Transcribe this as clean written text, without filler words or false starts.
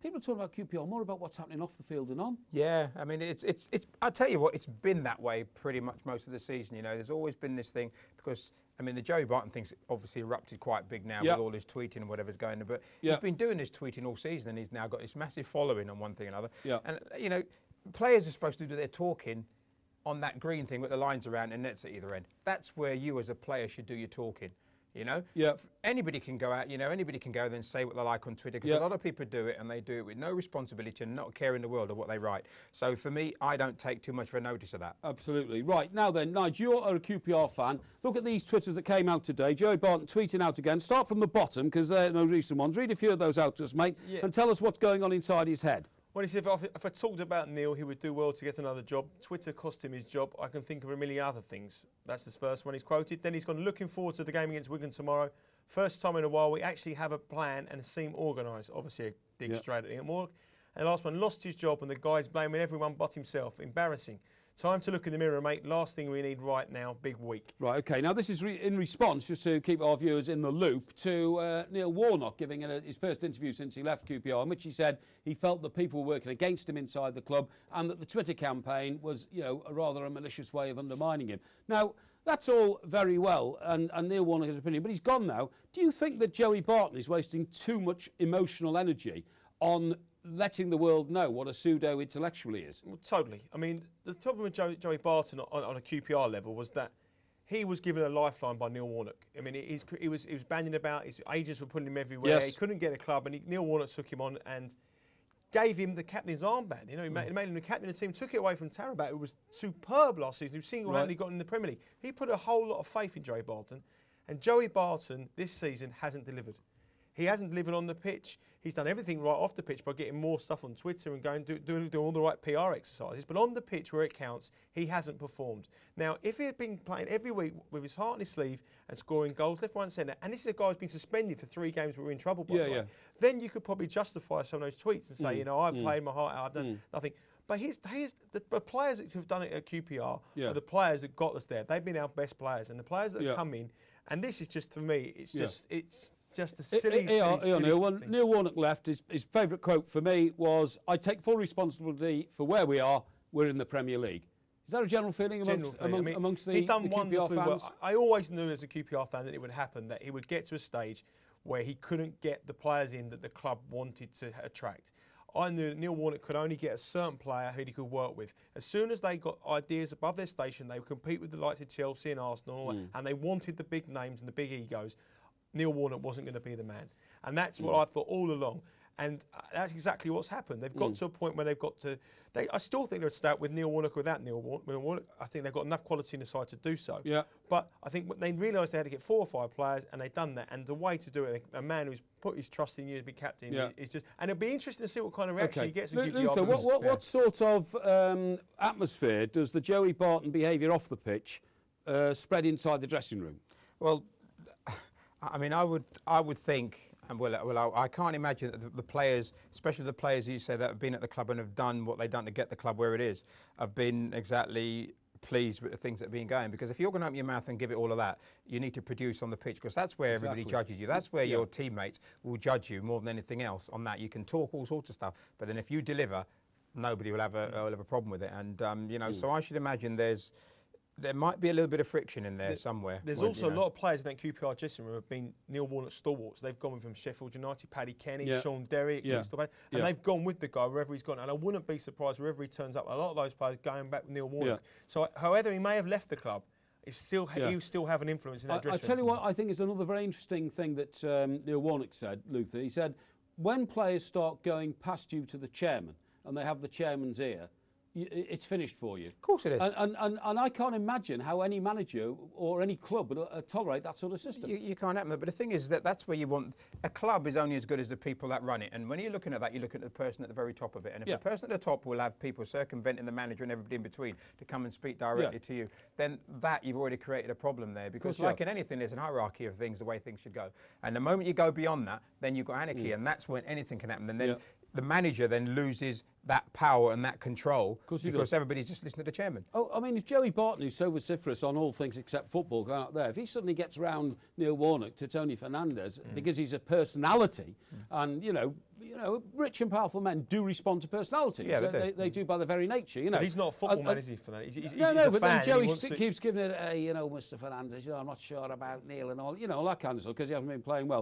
people are talking about QPR more about what's happening off the field than on. Yeah, I mean, it's. I tell you what, it's been that way pretty much most of the season. You know, there's always been this thing because I mean, the Joey Barton thing's obviously erupted quite big now with all his tweeting and whatever's going on. But he's been doing this tweeting all season, and he's now got this massive following on one thing and another. Yeah. And you know, players are supposed to do their talking on that green thing with the lines around and nets at either end. That's where you as a player should do your talking. You know, anybody can go out. You know, anybody can go there and say what they like on Twitter because a lot of people do it and they do it with no responsibility and not a care in the world of what they write. So for me, I don't take too much of a notice of that. Absolutely right. Now then, Nigel, you're a QPR fan. Look at these Twitters that came out today. Joey Barton tweeting out again. Start from the bottom because they're no recent ones. Read a few of those out to us, mate, and tell us what's going on inside his head. Well, he said, if I talked about Neil, he would do well to get another job. Twitter cost him his job. I can think of a million other things. That's his first one he's quoted. Then he's gone, looking forward to the game against Wigan tomorrow. First time in a while we actually have a plan and seem organised. Obviously a dig straight at Ian Warnock. And last one, lost his job and the guy's blaming everyone but himself. Embarrassing. Time to look in the mirror, mate. Last thing we need right now, big week. Right, OK. Now, this is in response, just to keep our viewers in the loop, to Neil Warnock giving his first interview since he left QPR, in which he said he felt that people were working against him inside the club and that the Twitter campaign was, you know, a malicious way of undermining him. Now, that's all very well, and Neil Warnock has an opinion, but he's gone now. Do you think that Joey Barton is wasting too much emotional energy on letting the world know what a pseudo-intellectual he is? Well, totally. I mean, the problem with Joey Barton on a QPR level was that he was given a lifeline by Neil Warnock. I mean, he was banding about. His agents were putting him everywhere. He couldn't get a club, and Neil Warnock took him on and gave him the captain's armband. You know, he made him the captain of the team, took it away from Tarabat, who was superb last season, who single-handedly got in the Premier League. He put a whole lot of faith in Joey Barton, and Joey Barton this season hasn't delivered. He hasn't delivered on the pitch. He's done everything right off the pitch by getting more stuff on Twitter and doing all the right PR exercises. But on the pitch where it counts, he hasn't performed. Now, if he had been playing every week with his heart on his sleeve and scoring goals left, right and centre, and this is a guy who's been suspended for 3 games where we're in trouble, by the way, then you could probably justify some of those tweets and say, you know, I've played my heart out, I've done nothing. But the players that have done it at QPR are the players that got us there. They've been our best players. And the players that have come in, and this is just, for me, it's just a silly When Neil Warnock left, his favourite quote for me was, I take full responsibility for where we are, we're in the Premier League. Is that a general feeling amongst the QPR fans? I always knew as a QPR fan that it would happen, that he would get to a stage where he couldn't get the players in that the club wanted to attract. I knew that Neil Warnock could only get a certain player who he could work with. As soon as they got ideas above their station, they would compete with the likes of Chelsea and Arsenal, and they wanted the big names and the big egos. Neil Warnock wasn't going to be the man. And that's what I thought all along. And that's exactly what's happened. They've got to a point where they've got to... I still think they'd start with Neil Warnock or without Neil Warnock. I think they've got enough quality in the side to do so. Yeah. But I think they realised they had to get 4 or 5 players, and they've done that. And the way to do it, a man who's put his trust in you to be captain, is just... And it'll be interesting to see what kind of reaction he gets. Luther, what sort of atmosphere does the Joey Barton behaviour off the pitch spread inside the dressing room? Well, I mean, I would think, and I can't imagine that the players, especially the players you say that have been at the club and have done what they've done to get the club where it is, have been exactly pleased with the things that have been going. Because if you're going to open your mouth and give it all of that, you need to produce on the pitch, because that's where everybody judges you. That's where your teammates will judge you more than anything else on that. You can talk all sorts of stuff, but then if you deliver, nobody will have a problem with it. And, you know, so I should imagine there might be a little bit of friction in there somewhere. There's also a lot of players in that QPR dressing room have been Neil Warnock stalwarts. They've gone from Sheffield United, Paddy Kenny, Sean Derrick, and they've gone with the guy wherever he's gone. And I wouldn't be surprised wherever he turns up, a lot of those players going back with Neil Warnock. So however he may have left the club, he'll still have an influence in that dressing room. I tell you what, I think is another very interesting thing that Neil Warnock said, Luther. He said, when players start going past you to the chairman and they have the chairman's ear, it's finished for you. Of course it is. And I can't imagine how any manager or any club would tolerate that sort of system. You can't have that. But the thing is that's where you want... A club is only as good as the people that run it. And when you're looking at that, you look at the person at the very top of it. And if the person at the top will have people circumventing the manager and everybody in between to come and speak directly to you, then you've already created a problem there. Because like in anything, there's an hierarchy of things, the way things should go. And the moment you go beyond that, then you've got anarchy. And that's when anything can happen. And then the manager then loses that power and that control because everybody's just listening to the chairman. Oh, I mean, if Joey Barton, who's so vociferous on all things except football, going out there, if he suddenly gets round Neil Warnock to Tony Fernandez because he's a personality, and you know, rich and powerful men do respond to personalities. Yeah, they do by their very nature. You know, but he's not a football man, is he? For that, he's no, a but fan, then Joey to... keeps giving it, you know, Mr. Fernandez, you know, I'm not sure about Neil and all, you know, all that kind of stuff because he hasn't been playing well.